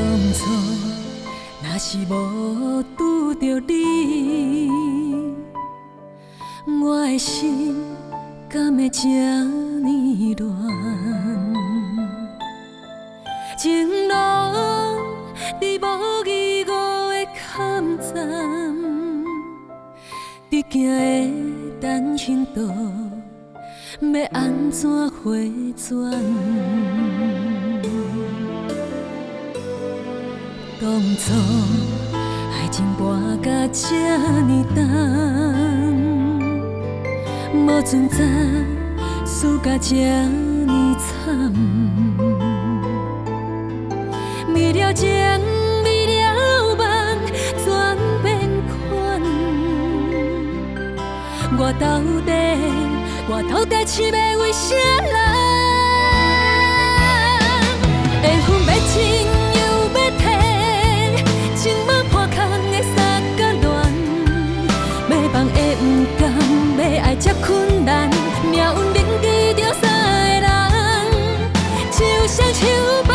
当初若是无拄着你，我的心敢会这呢乱？情路伫无依无的坎站，伫行的单行道，要安怎回转？当初爱情跋甲这呢重，无存在输甲这呢惨。迷了情，迷了梦，全变款。我到底是要为啥人？缘分要亲又要体，情网破空的三角恋，要放的不甘，要爱才困难，命运凝结着三个人，手相手放。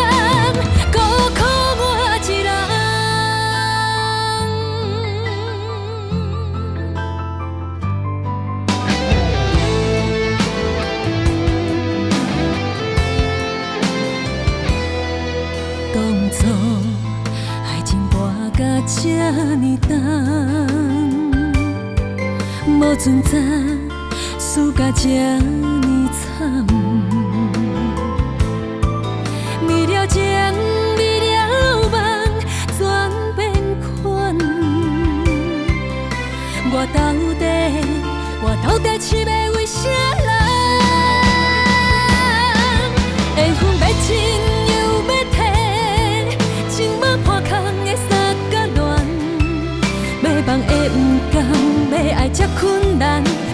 当初爱情跋甲这呢重，无存在输甲这呢惨。迷了情，迷了梦，全变款。我到底是要为啥人？缘分要亲又要体，情网破空的三角恋，要放的不甘，要爱才困难，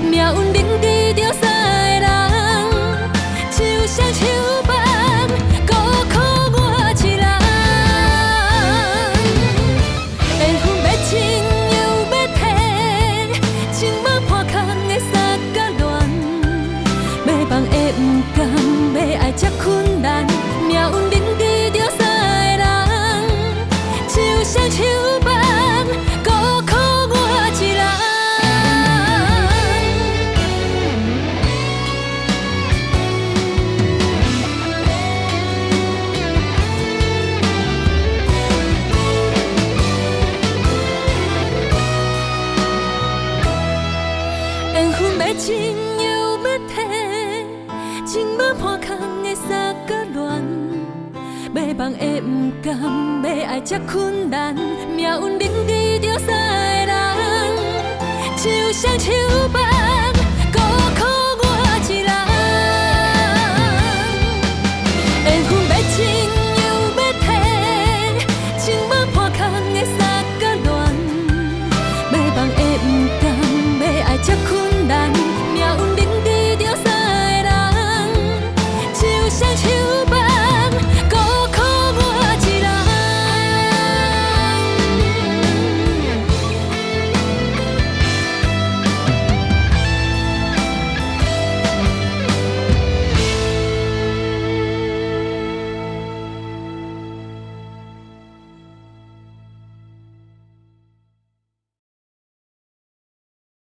命运凝结着三个人，手相手放，孤苦我一人。缘分要亲又要体，情网破空的三角恋，要放的不甘，要爱才困难，命运凝结着三个人，手相手放，孤苦我一人。缘分要亲又要体，情网破空的三角恋，要放的不甘，要爱才困难，命运凝结着三个人，手相手放。